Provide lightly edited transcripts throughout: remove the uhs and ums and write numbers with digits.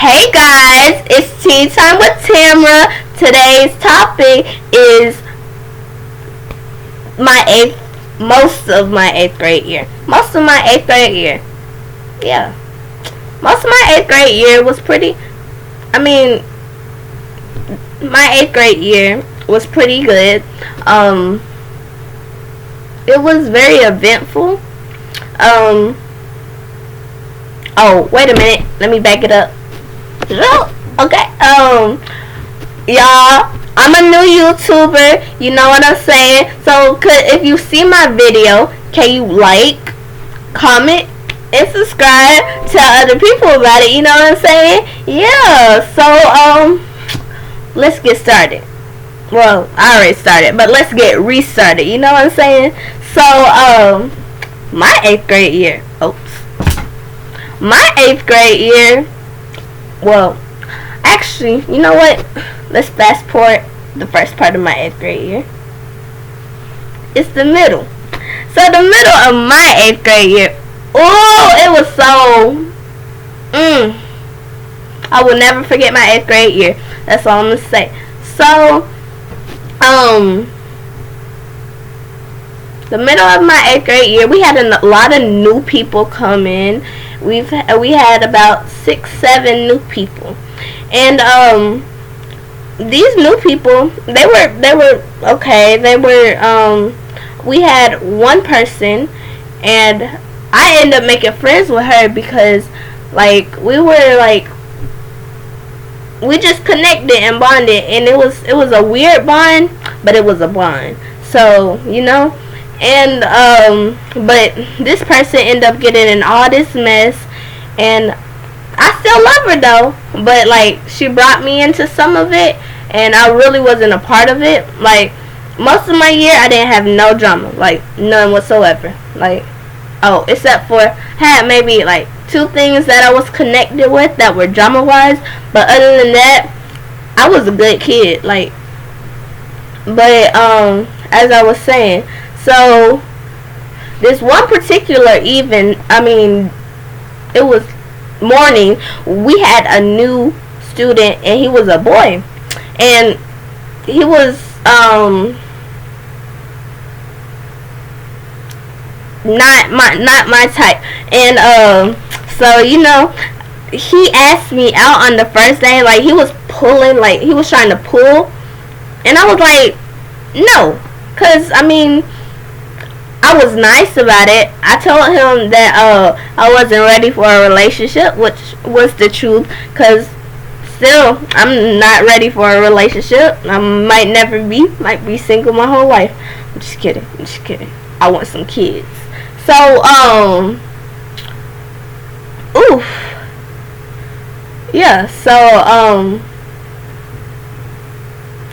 Hey guys, it's Tea Time with Tamara. Today's topic is my most of my eighth grade year. Most of my eighth grade year. Yeah. Most of my eighth grade year was pretty, my eighth grade year was pretty good. It was very eventful. Oh, wait a minute. Let me back it up. Okay. Y'all, I'm a new YouTuber. You know what I'm saying? So, if you see my video, can you like, comment, and subscribe? Tell other people about it. You know what I'm saying? Yeah. So, let's get started. Well, I already started, but let's get restarted. You know what I'm saying? So, my eighth grade year. My eighth grade year. Well, actually, you know what? Let's fast forward the first part of my eighth grade year. It's the middle. So the middle of my eighth grade year. Oh, it was so. I will never forget my eighth grade year. That's all I'm gonna say. So, the middle of my eighth grade year, we had a lot of new people come in. We had about 6-7 new people, and these new people, they were okay. We had one person, and I ended up making friends with her because we just connected and bonded, and it was a weird bond, but it was a bond. So, you know. And but this person ended up getting in all this mess, and I still love her though. But she brought me into some of it, and I really wasn't a part of it. Most of my year, I didn't have no drama, none whatsoever. Except for had maybe 2 things that I was connected with that were drama wise. But other than that, I was a good kid. As I was saying. So, this one particular it was morning, we had a new student, and he was a boy, and he was, not my type, and, so, you know, he asked me out on the first day, he was pulling, he was trying to pull, and I was like, no, because, I was nice about it. I told him that I wasn't ready for a relationship, which was the truth, because still, I'm not ready for a relationship. I might never be. Might be single my whole life. I'm just kidding. I want some kids. So, yeah, so,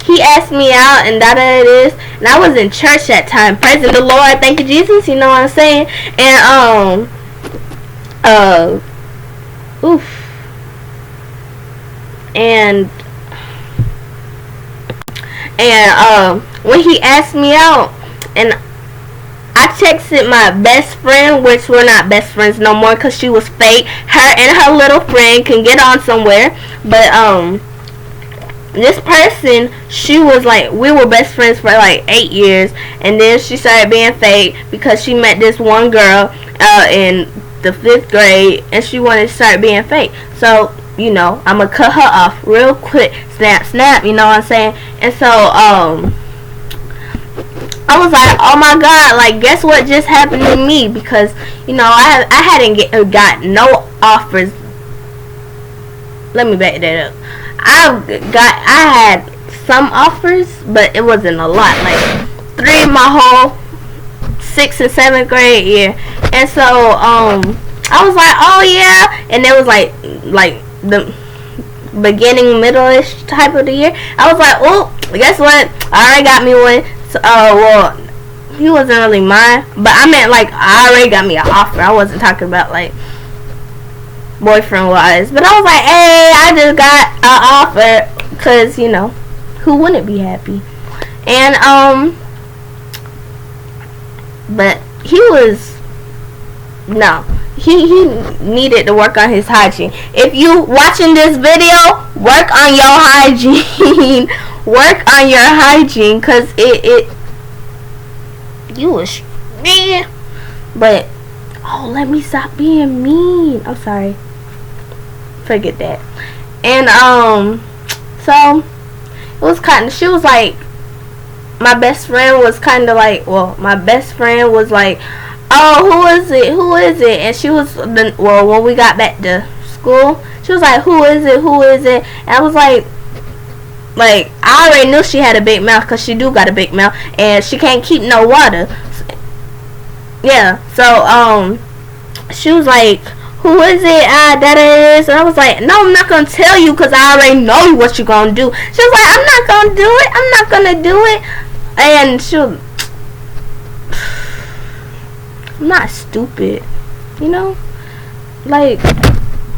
he asked me out, and it is, and I was in church that time. Praising the Lord, thank you, Jesus. You know what I'm saying? And when he asked me out, and I texted my best friend, which we're not best friends no more, cause she was fake. Her and her little friend can get on somewhere, but this person, she was we were best friends for 8 years, and then she started being fake because she met this one girl in the 5th grade, and she wanted to start being fake. So, you know, I'm gonna cut her off real quick. Snap, you know what I'm saying? And so, I was like, oh my god, guess what just happened to me? Because, you know, I hadn't got no offers. Let me back that up. I had some offers, but it wasn't a lot. 3 my whole 6th and 7th grade year, and so I was like, oh yeah, and it was the beginning, middle-ish type of the year. I was like, oh, guess what? I already got me one. So, well, he wasn't really mine, but I meant I already got me an offer. I wasn't talking about boyfriend wise, but I was like, hey, I just got an offer, because, you know, who wouldn't be happy? And but he was, no, he needed to work on his hygiene. If you watching this video, work on your hygiene. Work on your hygiene, cause it you was man. But oh, let me stop being mean. I'm sorry. Forget that. And so it was kind of, she was like, my best friend was kind of like, well, my best friend was like, oh, who is it? And she was, well, when we got back to school, she was like, who is it? And I was like, I already knew she had a big mouth, because she do got a big mouth, and she can't keep no water. Yeah, so she was like, who is it? That is. And I was like, no, I'm not gonna tell you, because I already know what you're gonna do. She was like, I'm not gonna do it. I'm not gonna do it. And she was, I'm not stupid, you know? Like,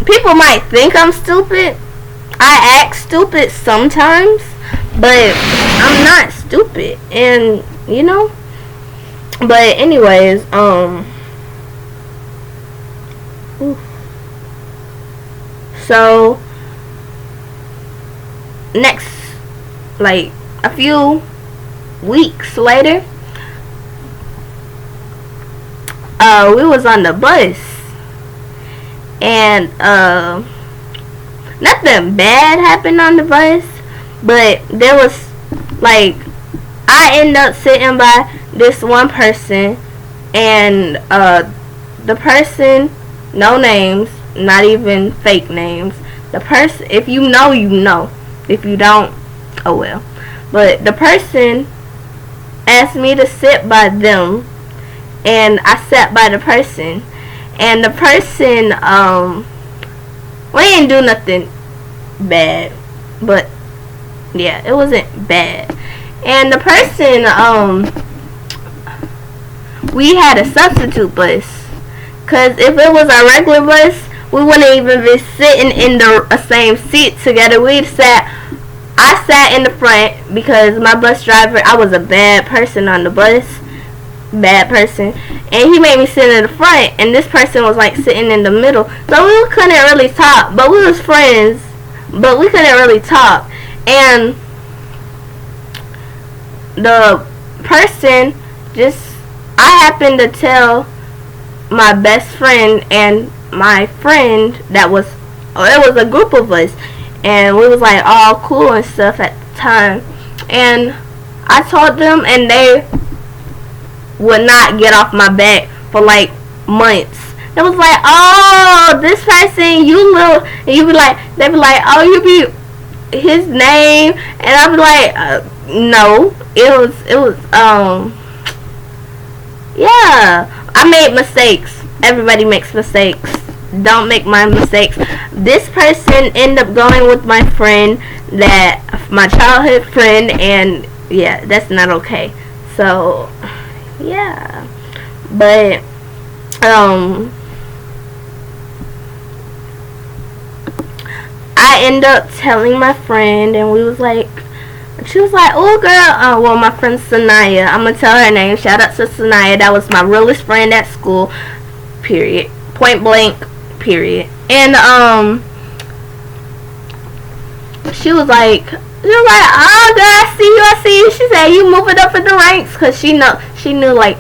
people might think I'm stupid. I act stupid sometimes, but I'm not stupid. And, you know? But anyways, so next, like a few weeks later, we was on the bus, and nothing bad happened on the bus, but there was, like, I ended up sitting by this one person, and the person, no names, not even fake names, the person, if you know, you know, if you don't, oh well, but the person asked me to sit by them, and I sat by the person, and the person, we didn't do nothing bad, but yeah, it wasn't bad. And the person, we had a substitute bus, cause if it was a regular bus, we wouldn't even be sitting in the same seat together. I sat in the front, because my bus driver, I was a bad person on the bus, bad person, and he made me sit in the front, and this person was like sitting in the middle, so we couldn't really talk, but we was friends, but we couldn't really talk. And the person just, I happened to tell my best friend and my friend that was, it was a group of us, and we was like all cool and stuff at the time, and I told them, and they would not get off my back for like months. It was like, oh, this person, you little, and you be like, they be like, oh, you be his name, and I be like, no, it was yeah, I made mistakes. Everybody makes mistakes. Don't make my mistakes. This person ended up going with my friend, that my childhood friend, and yeah, that's not okay. So yeah, but I ended up telling my friend, and we was like, she was like, oh girl, well, my friend Sanaya, I'm gonna tell her name, shout out to Sanaya, that was my realest friend at school, period, point blank, period. And she was like, oh girl, I see you. She said, you moving up in the ranks, because she knew like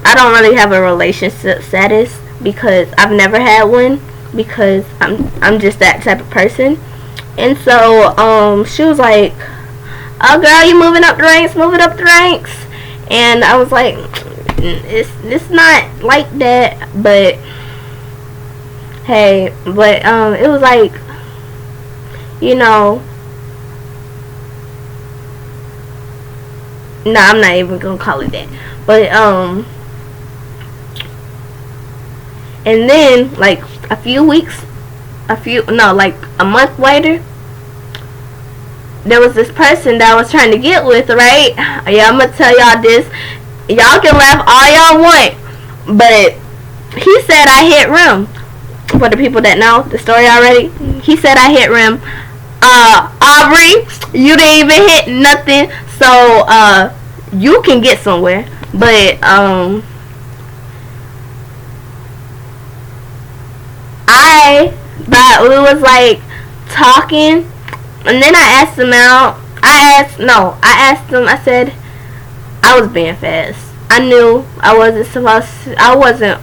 I don't really have a relationship status, because I've never had one, because I'm just that type of person. And so she was like, oh girl, you moving up the ranks. And I was like, it's not like that, but hey, but it was like, you know, no, I'm not even gonna call it that, but and then like like a month later, there was this person that I was trying to get with, right? Yeah, I'm gonna tell y'all this. Y'all can laugh all y'all want, but he said I hit rim. For the people that know the story already, he said I hit rim. Aubrey, you didn't even hit nothing, so you can get somewhere. But okay. But we was like talking, and then I asked him out. I asked him. I said I was being fast. I knew I wasn't supposed to, I wasn't.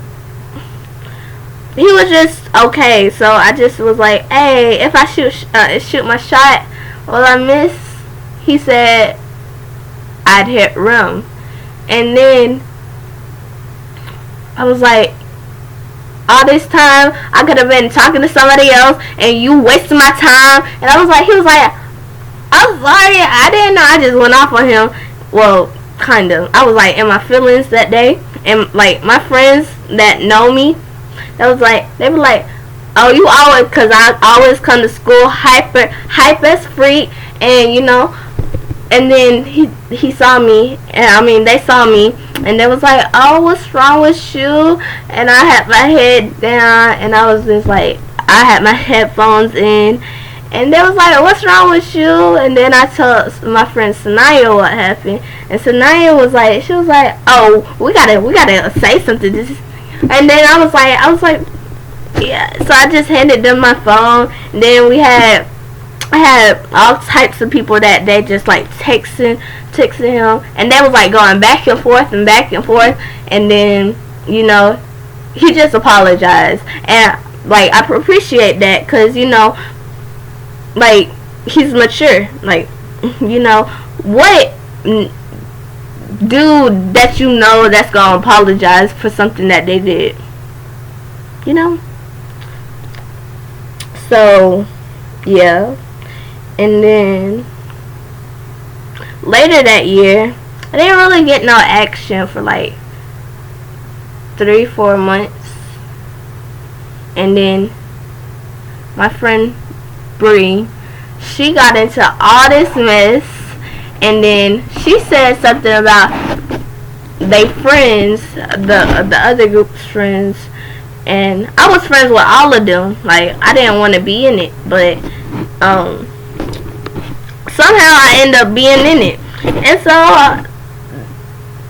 He was just okay, so I just was like, hey, if I shoot my shot, will I miss? He said I'd hit rim. And then I was like, all this time I could have been talking to somebody else and you wasting my time. And I was like, he was like, I'm sorry, I didn't know. I just went off on him. Well, kind of. I was like in my feelings that day. And like my friends that know me, they were like, oh, you always, because I always come to school hyper as freak, and you know. And then he saw me, and I mean they saw me, and they was like, oh, what's wrong with you? And I had my head down, and I was just like, I had my headphones in, and they was like, what's wrong with you? And then I told my friend Sanaya what happened, and Sanaya was like, she was like, oh, we gotta say something. And then I was like, yeah. So I just handed them my phone, and then I had all types of people that they just like texting him, and they was like going back and forth, and then you know he just apologized, and like I appreciate that, cause you know like he's mature, like you know what dude that you know that's gonna apologize for something that they did, you know. So yeah. And then later that year, I didn't really get no action for like 3-4 months. And then my friend Bree, she got into all this mess, and then she said something about they friends, the other group's friends, and I was friends with all of them. Like I didn't want to be in it, but somehow I ended up being in it. And so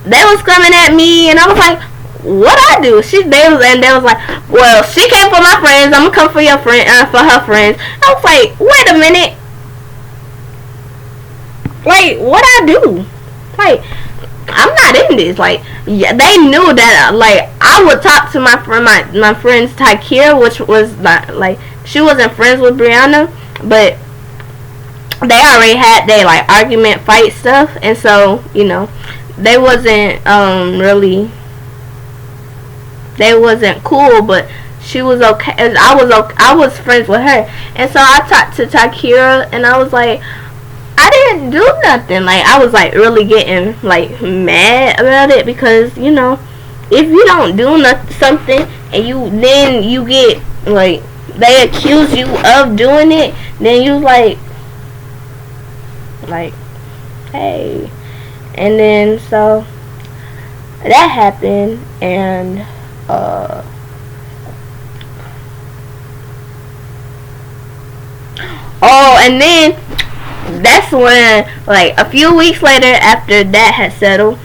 they was coming at me, and I was like, what I do? They was like, well, she came for my friends, I'm gonna come for your friend, for her friends. I was like, wait a minute, like what I do? Like I'm not in this. Like yeah, they knew that like I would talk to my friends Takira, which was like she wasn't friends with Brianna, but they already had their like argument fight stuff, and so you know they wasn't cool, but she was okay. I was friends with her, and so I talked to Takira, and I was like, I didn't do nothing. Like I was like really getting like mad about it, because you know if you don't do something and you get like they accuse you of doing it, then you like hey. And then so that happened, and and then that's when like a few weeks later after that had settled,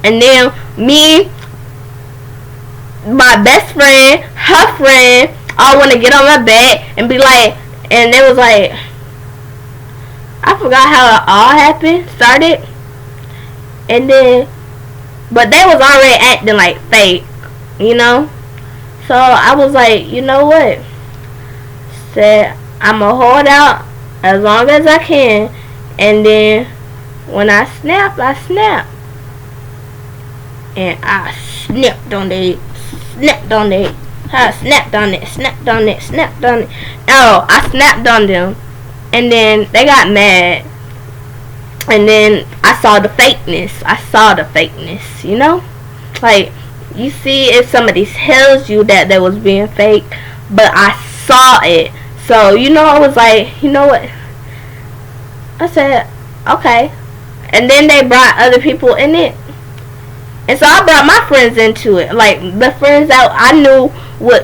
and then me, my best friend, her friend all want to get on my back and be like, and they was like, I forgot how it all started, and then, but they was already acting like fake, you know. So I was like, you know what? Said I'ma hold out as long as I can, and then when I snap, I snap, and I snapped on it. I snapped on it. Oh, I snapped on them. And then they got mad. And then I saw the fakeness, you know? Like, you see if somebody tells you that they was being fake, but I saw it. So, you know, I was like, you know what? I said, okay. And then they brought other people in it. And so I brought my friends into it. Like, the friends that I knew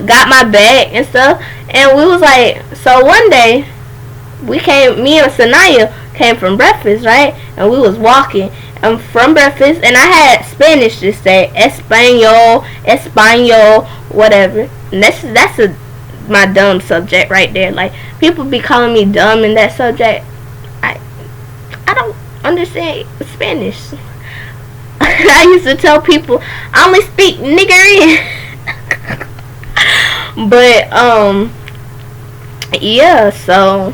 got my back and stuff. And we was like, so one day, me and Sanaya came from breakfast, right? And we was walking from breakfast, and I had Spanish to say, Espanol, whatever. And my dumb subject right there. Like, people be calling me dumb in that subject. I don't understand Spanish. I used to tell people I only speak nigger. But yeah, so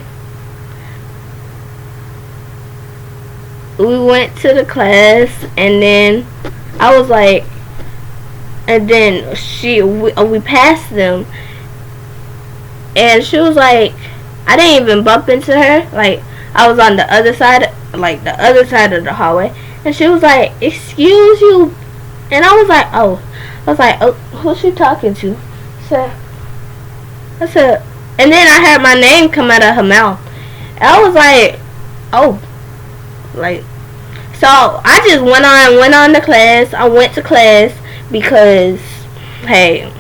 we went to the class, and then I was like, and then we passed them, and she was like, I didn't even bump into her. Like, I was on the other side, like the other side of the hallway, and she was like, "Excuse you," and I was like, "Oh, who's she talking to?" I said, and then I heard my name come out of her mouth, and I was like, "Oh," like, so I just went on to class. I went to class because, hey,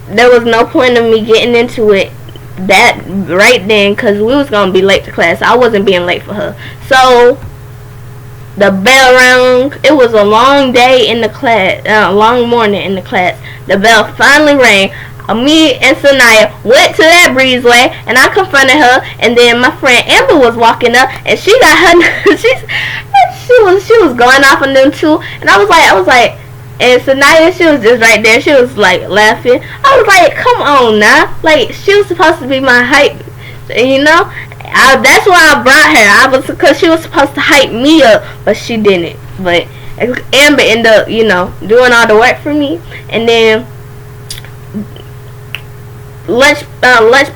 there was no point of me getting into it that right then, because we was gonna be late to class. I wasn't being late for her. So the bell rang. It was a long day in the class, long morning in the class. The bell finally rang. Me and Sanaya went to that breezeway, and I confronted her. And then my friend Amber was walking up, and she got her. she was going off on them too. And I was like, and Sanaya, she was just right there. She was like laughing. I was like, come on now, like, she was supposed to be my hype, you know. That's why I brought her. Because she was supposed to hype me up, but she didn't. But Amber ended up, you know, doing all the work for me. And then lunch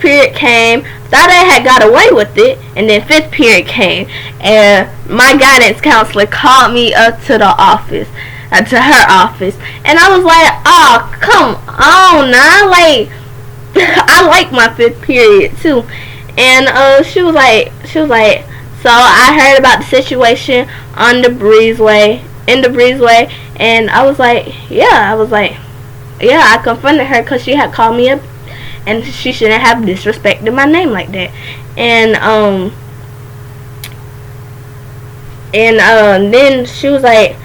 period came. Thought I had got away with it. And then fifth period came, and my guidance counselor called me up to the office, to her office, and I was like, oh, come on now, like, I like my fifth period too. And she was like, so I heard about the situation in the breezeway, and I was like, yeah, I confronted her because she had called me up, and she shouldn't have disrespected my name like that. And then she was like,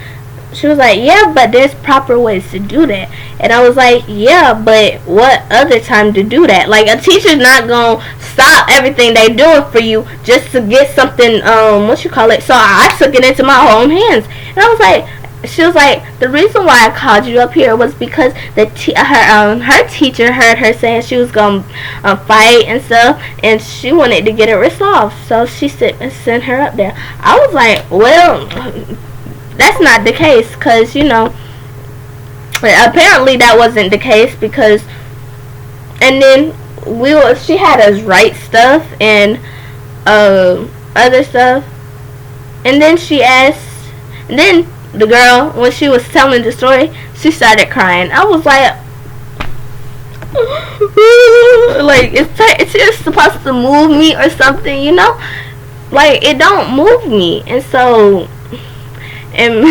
yeah, but there's proper ways to do that. And I was like, yeah, but what other time to do that? Like, a teacher's not gonna stop everything they doing for you just to get something, so I took it into my own hands. And I was like, she was like, the reason why I called you up here was because her teacher heard her saying she was gonna fight and stuff, and she wanted to get it resolved, so she sent her up there. I was like, well, that's not the case, because, you know, apparently that wasn't the case, because, and then she had us write stuff and other stuff, and then she asked, and then the girl, when she was telling the story, she started crying. I was like, like, it's just supposed to move me or something, you know, like, it don't move me. And so, and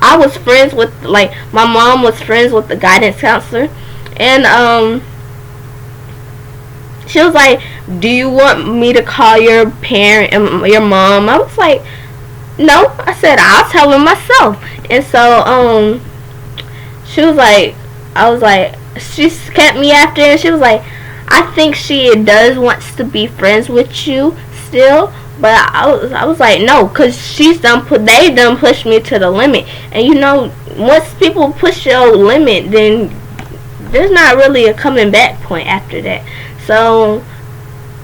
I was friends with, like, my mom was friends with the guidance counselor, and she was like, do you want me to call your parent and your mom? I was like, no. I said, I'll tell her myself. And so she was like, I was like, she kept me after, and she was like, I think she does wants to be friends with you still. But I was like, no, because they done pushed me to the limit. And, you know, once people push your limit, then there's not really a coming back point after that. So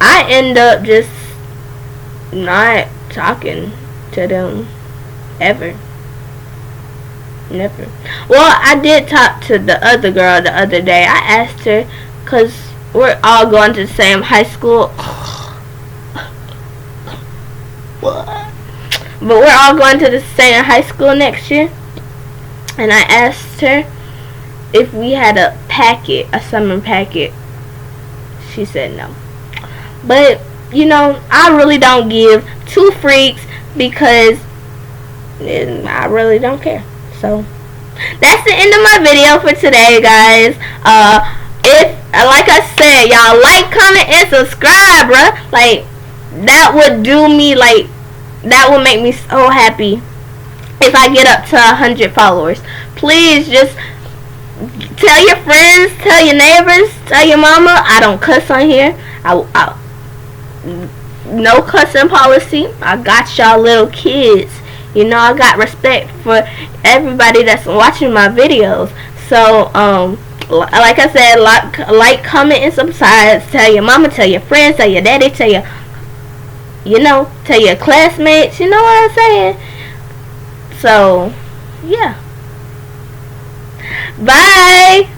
I end up just not talking to them ever. Never. Well, I did talk to the other girl the other day. I asked her, because we're all going to the same high school. What? But we're all going to the same high school next year. And I asked her if we had a summer packet. She said no. But, you know, I really don't give two freaks, because I really don't care. So that's the end of my video for today, guys. If, like I said, y'all like, comment, and subscribe, bruh. Like, that would do me, like, that would make me so happy if I get up to 100 followers. Please just Tell your friends, tell your neighbors, tell your mama. I don't cuss on here. I no cussing policy. I got y'all little kids. You know, I got respect for everybody that's watching my videos. So, like I said, like, comment, and subscribe. Tell your mama, tell your friends, tell your daddy, tell your, tell your classmates. You know what I'm saying? So, yeah. Bye.